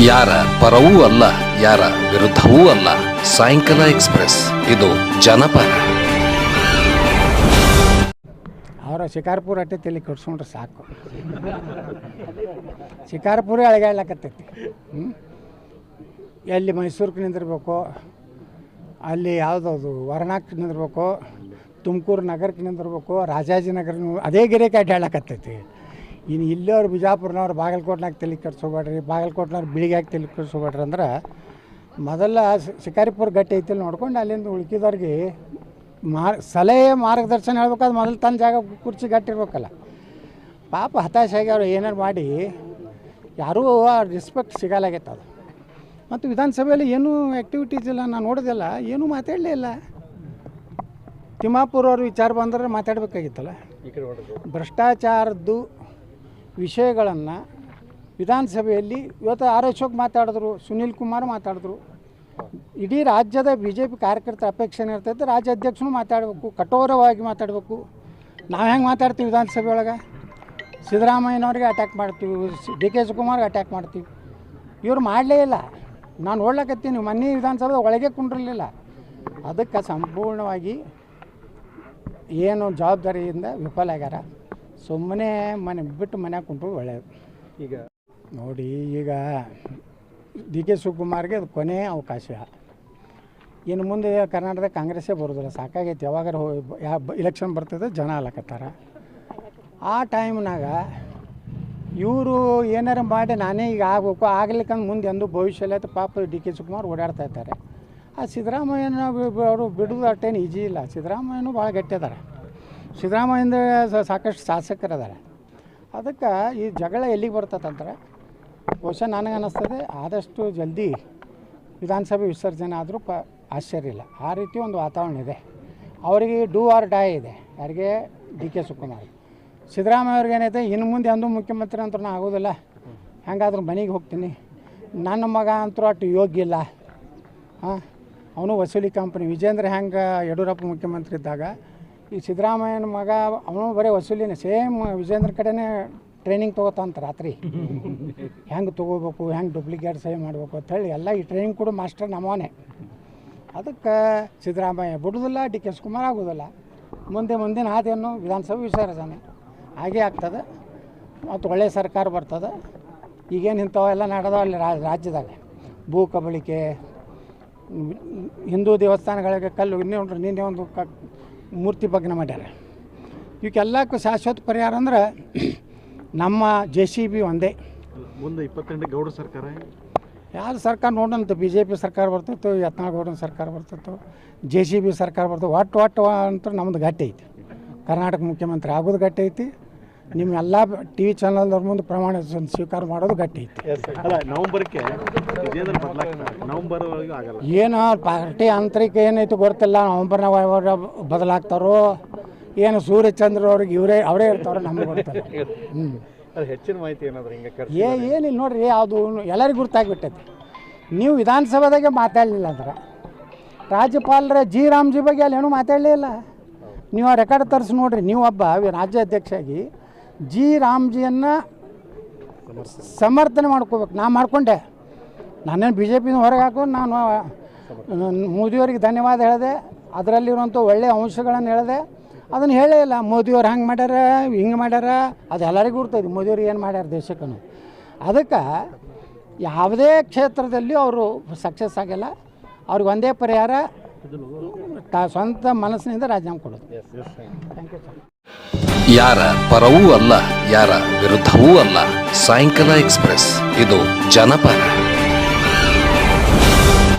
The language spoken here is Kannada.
ಯಾರ ಪರವೂ ಅಲ್ಲ, ಯಾರ ವಿರುದ್ಧವೂ ಅಲ್ಲ. ಸಾಯಂಕಾಲ ಎಕ್ಸ್ಪ್ರೆಸ್, ಇದು ಜನಪರ. ಅವರ ಶಿಕಾರ್ಪುರ ಅಟ್ಟೆ ತಲೆ ಕಟ್ಸ್ಕೊಂಡ್ರೆ ಸಾಕು. ಶಿಕಾರ್ಪುರ ಅಳಗಾಡ್ಲಕತ್ತೈತಿ. ಎಲ್ಲಿ ಮೈಸೂರಿಗೆ ನಿಂದಿರ್ಬೇಕು, ಅಲ್ಲಿ ಯಾವುದದು ವರ್ಣಕ್ಕೆ ನಿಂದಿರ್ಬೇಕು, ತುಮಕೂರು ನಗರಕ್ಕೆ ನಿಂದಿರ್ಬೇಕು, ರಾಜಾಜಿನಗರ ಅದೇ ಗಿರೇಕೆ ಅಡ್ಡಾಡ್ಲಕತ್ತೈತಿ. ಇನ್ನು ಇಲ್ಲವ್ರು ಬಿಜಾಪುರನವ್ರು ಬಾಗಲಕೋಟ್ನಾಗ ತಲೆ ಕಟ್ಸ್ಕೊಬೇಡ್ರಿ, ಬಾಗಲಕೋಟ್ನವ್ರು ಬಿಳಿಗ್ಯಾಗ ತಲೆ ಕಟ್ಸ್ಕೊಬೇಡ್ರಿ ಅಂದ್ರೆ ಮೊದಲ ಶಿಕಾರಿಪುರ ಗಟ್ಟಿ ಐತಿಲ್ಲಿ ನೋಡ್ಕೊಂಡು ಅಲ್ಲಿಂದ ಉಳ್ಕಿದವ್ರಿಗೆ ಸಲಹೆ ಮಾರ್ಗದರ್ಶನ ಹೇಳ್ಬೇಕಾದ್ರೆ ಮೊದಲು ತನ್ನ ಜಾಗ ಕುರ್ಚಿ ಗಟ್ಟಿರ್ಬೇಕಲ್ಲ. ಪಾಪ ಹತಾಶೆ ಆಗ್ಯವ್ರು ಏನಾರು ಮಾಡಿ ಯಾರೂ ರೆಸ್ಪೆಕ್ಟ್ ಸಿಗಲಾಗೈತೆ ಅದು. ಮತ್ತು ವಿಧಾನಸಭೆಯಲ್ಲಿ ಏನೂ ಆ್ಯಕ್ಟಿವಿಟೀಸ್ ಇಲ್ಲ, ನಾನು ನೋಡೋದಿಲ್ಲ, ಏನೂ ಮಾತಾಡಲೇ ಇಲ್ಲ. ತಿಮ್ಮಾಪುರ ಅವ್ರ ವಿಚಾರ ಬಂದ್ರೆ ಮಾತಾಡಬೇಕಾಗಿತ್ತಲ್ಲ. ಭ್ರಷ್ಟಾಚಾರದ್ದು ವಿಷಯಗಳನ್ನು ವಿಧಾನಸಭೆಯಲ್ಲಿ ಇವತ್ತು ಆರ್ ಅಶೋಕ್ ಮಾತಾಡಿದ್ರು, ಸುನೀಲ್ ಕುಮಾರ್ ಮಾತಾಡಿದ್ರು. ಇಡೀ ರಾಜ್ಯದ ಬಿ ಜೆ ಪಿ ಕಾರ್ಯಕರ್ತರ ಅಪೇಕ್ಷೆ ಇರ್ತೈತೆ, ರಾಜ್ಯ ಅಧ್ಯಕ್ಷನೂ ಮಾತಾಡಬೇಕು, ಕಠೋರವಾಗಿ ಮಾತಾಡಬೇಕು. ನಾವು ಹೆಂಗೆ ಮಾತಾಡ್ತೀವಿ ವಿಧಾನಸಭೆ ಒಳಗೆ? ಸಿದ್ದರಾಮಯ್ಯನವ್ರಿಗೆ ಅಟ್ಯಾಕ್ ಮಾಡ್ತೀವಿ, ಡಿ ಕೆ ಶಿವಕುಮಾರ್ಗೆ ಅಟ್ಯಾಕ್ ಮಾಡ್ತೀವಿ. ಇವ್ರು ಮಾಡಲೇ ಇಲ್ಲ. ನಾನು ನೋಡ್ಲಕತ್ತೀನಿ, ಮೊನ್ನೆ ವಿಧಾನಸಭೆದ ಒಳಗೆ ಕುಂಡಿರಲಿಲ್ಲ. ಅದಕ್ಕೆ ಸಂಪೂರ್ಣವಾಗಿ ಏನು ಜವಾಬ್ದಾರಿಯಿಂದ ವಿಫಲ ಆಗ್ಯಾರ. ಸುಮ್ಮನೆ ಬಿಟ್ಟು ಮನ್ಯಾಗ ಕುಂತ್ರು ಒಳ್ಳೆಯದು. ಈಗ ನೋಡಿ, ಈಗ ಡಿ ಕೆ ಶಿವಕುಮಾರ್ಗೆ ಅದು ಕೊನೆಯ ಅವಕಾಶ. ಇನ್ನು ಮುಂದೆ ಕರ್ನಾಟಕದ ಕಾಂಗ್ರೆಸ್ಸೇ ಬರೋದಿಲ್ಲ, ಸಾಕಾಗೈತಿ. ಯಾವಾಗಾರ ಇಲೆಕ್ಷನ್ ಬರ್ತದೆ, ಜನ ಅಲ್ಲಕತ್ತಾರ. ಆ ಟೈಮ್ನಾಗ ಇವರು ಏನಾರ ಮಾಡಿ ನಾನೇ ಈಗ ಆಗಬೇಕು, ಆಗ್ಲಿಕ್ಕಂದ್ರೆ ಮುಂದೆ ಎಂದು ಭವಿಷ್ಯ ಅಂತ ಪಾಪ ಡಿ ಕೆ ಶಿವಕುಮಾರ್ ಓಡಾಡ್ತಾ ಇದ್ದಾರೆ. ಆ ಸಿದ್ದರಾಮಯ್ಯನ ಅವರು ಬಿಡೋದು ಅಷ್ಟೇನು ಈಜಿ ಇಲ್ಲ. ಸಿದ್ದರಾಮಯ್ಯನೂ ಭಾಳ ಗಟ್ಟಿದ್ದಾರೆ. ಸಿದ್ದರಾಮಯ್ಯಂದ ಸಾಕಷ್ಟು ಶಾಸಕರಿದ್ದಾರೆ. ಅದಕ್ಕೆ ಈ ಜಗಳ ಎಲ್ಲಿಗೆ ಬರ್ತದಂದ್ರೆ ಬಹುಶಃ ನನಗೆ ಅನ್ನಿಸ್ತದೆ ಆದಷ್ಟು ಜಲ್ದಿ ವಿಧಾನಸಭೆ ವಿಸರ್ಜನೆ ಆದರೂ ಆಶ್ಚರ್ಯ ಇಲ್ಲ. ಆ ರೀತಿ ಒಂದು ವಾತಾವರಣ ಇದೆ. ಅವರಿಗೆ ಡೂ ಆರ್ ಡೈ ಇದೆ. ಯಾರಿಗೆ? D K Shivakumar. ಸಿದ್ದರಾಮಯ್ಯ ಅವ್ರಿಗೆ ಏನೈತೆ, ಇನ್ನು ಮುಂದೆ ಅಂದು ಮುಖ್ಯಮಂತ್ರಿ ಅಂತೂ ನಾ ಆಗೋದಿಲ್ಲ, ಹೆಂಗಾದ್ರೂ ಮನೆಗೆ ಹೋಗ್ತೀನಿ, ನನ್ನ ಮಗ ಅಂತೂ ಅಷ್ಟು ಯೋಗ್ಯ ಇಲ್ಲ. ಅವನು ವಸೂಲಿ ಕಂಪ್ನಿ. ವಿಜೇಂದ್ರ ಹೆಂಗೆ ಯಡಿಯೂರಪ್ಪ ಮುಖ್ಯಮಂತ್ರಿ ಇದ್ದಾಗ ಈ ಸಿದ್ದರಾಮಯ್ಯನ ಮಗ ಅವನು ಬರೀ ವಸೂಲಿನೇ. ಸೇಮ್ ವಿಜೇಂದ್ರ ಕಡೆನೇ ಟ್ರೈನಿಂಗ್ ತೊಗೋತಂತ ರಾತ್ರಿ ಹೆಂಗೆ ತೊಗೋಬೇಕು, ಹೆಂಗೆ ಡೂಪ್ಲಿಕೇಟ್ ಸಹಿ ಮಾಡಬೇಕು ಅಂಥೇಳಿ ಎಲ್ಲ ಈ ಟ್ರೈನಿಂಗ್ ಕೂಡ ಮಾಸ್ಟರ್ ನಮ್ಮವನೇ. ಅದಕ್ಕೆ ಸಿದ್ದರಾಮಯ್ಯ ಬಿಡೋದಿಲ್ಲ, ಡಿ ಕೆ ಶಿವಕುಮಾರ್ ಆಗೋದಿಲ್ಲ. ಮುಂದಿನ ಹಾದಿಯನ್ನು ವಿಧಾನಸಭೆ ವಿಸರ್ಜನೆ ಹಾಗೇ ಆಗ್ತದೆ. ಮತ್ತು ಒಳ್ಳೆಯ ಸರ್ಕಾರ ಬರ್ತದೆ. ಈಗೇನು ಇಂಥವೆಲ್ಲ ನಡೆದವ ಅಲ್ಲಿ ರಾಜ್ಯದಾಗ ಭೂ ಕಬಳಿಕೆ, ಹಿಂದೂ ದೇವಸ್ಥಾನಗಳಿಗೆ ಕಲ್ಲು ನಿನ್ನೆ ಒಂದು ಮೂರ್ತಿ ಭಗ್ನ ಮಾಡ್ಯಾರ. ಇವಕ್ಕೆಲ್ಲಕ್ಕೂ ಶಾಶ್ವತ ಪರಿಹಾರ ಅಂದ್ರೆ ನಮ್ಮ JCB ಒಂದೇ. ಮುಂದೆ 22 ಗೌಡ ಸರ್ಕಾರ ಯಾರು ಸರ್ಕಾರ ನೋಡೋಂತ BJP ಸರ್ಕಾರ ಬರ್ತಿತ್ತು, ಯತ್ನಾಳ್ ಗೌಡನ ಸರ್ಕಾರ ಬರ್ತಿತ್ತು, JCB ಸರ್ಕಾರ ಬರ್ತದೆ. ಒಟ್ಟು ಅಂತ ನಮ್ಮದು ಗಟ್ಟಿ ಐತಿ. ಕರ್ನಾಟಕ ಮುಖ್ಯಮಂತ್ರಿ ಆಗೋದು ಗಟ್ಟಿ ಐತಿ. ನಿಮ್ಮೆಲ್ಲ TV ಚಾನಲ್ದವ್ರ ಮುಂದೆ ಪ್ರಮಾಣ ಸ್ವೀಕಾರ ಮಾಡೋದು ಗಟ್ಟಿ ಐತಿ. ಏನು ಪಾರ್ಟಿ ಆಂತರಿಕ ಏನೈತಿ ಗೊತ್ತಿಲ್ಲ. ನವಂಬರ್ನಾಗ ಬದಲಾಗ್ತಾರೋ ಏನು, ಸೂರ್ಯಚಂದ್ರ ಅವ್ರಿಗೆ ಅವರೇ ಇರ್ತಾರೋ ನಮ್ಗೆ ಗೊತ್ತಿಲ್ಲ. ಹೆಚ್ಚಿನ ಮಾಹಿತಿ ಏನಾದ್ರು ಏನಿಲ್ಲ ನೋಡ್ರಿ, ಅದು ಎಲ್ಲರಿಗೂ ಗುರ್ತಾಗ್ಬಿಟ್ಟೈತಿ. ನೀವು ವಿಧಾನಸಭೆದಾಗೆ ಮಾತಾಡಲಿಲ್ಲ ಅಂದ್ರೆ ರಾಜ್ಯಪಾಲರ ಜಿ ರಾಮ್ಜಿ ಬಗ್ಗೆ ಅಲ್ಲಿ ಏನೂ ಮಾತಾಡಲೇ ಇಲ್ಲ. ನೀವು ಆ ರೆಕಾರ್ಡ್ ತರಿಸಿ ನೋಡ್ರಿ. ನೀವು ಒಬ್ಬ ರಾಜ್ಯಾಧ್ಯಕ್ಷಾಗಿ ಜಿ ರಾಮ್ಜಿಯನ್ನು ಸಮರ್ಥನೆ ಮಾಡ್ಕೋಬೇಕು. ನಾ ಮಾಡಿಕೊಂಡೆ. ನಾನೇನು BJPನ ಹೊರಗೆ ಹಾಕೊಂಡು ನಾನು ಮೋದಿಯವ್ರಿಗೆ ಧನ್ಯವಾದ ಹೇಳಿದೆ. ಅದರಲ್ಲಿರುವಂಥ ಒಳ್ಳೆಯ ಅಂಶಗಳನ್ನು ಹೇಳಿದೆ. ಅದನ್ನು ಹೇಳೇ ಇಲ್ಲ. ಮೋದಿಯವ್ರು ಹಂಗೆ ಮಾಡ್ಯಾರ, ಹಿಂಗೆ ಮಾಡ್ಯಾರ, ಅದು ಎಲ್ಲರಿಗೂ ಗುರ್ತೈತಿ ಮೋದಿಯವ್ರು ಏನು ಮಾಡ್ಯಾರ ದೇಶಕ್ಕೂ. ಅದಕ್ಕೆ ಯಾವುದೇ ಕ್ಷೇತ್ರದಲ್ಲಿ ಅವರು ಸಕ್ಸಸ್ ಆಗಿಲ್ಲ. ಅವ್ರಿಗೆ ಒಂದೇ ಪರಿಹಾರ, ಸ್ವಂತ ಮನಸ್ಸಿನಿಂದ ರಾಜೀನಾಮೆ ಕೊಡೋದು. Thank you sir. ಯಾರ ಪರವೂ ಅಲ್ಲ, ಯಾರ ವಿರುದ್ಧವೂ ಅಲ್ಲ. ಸಾಯಂಕಾಲ ಎಕ್ಸ್ಪ್ರೆಸ್, ಇದು ಜನಪರ.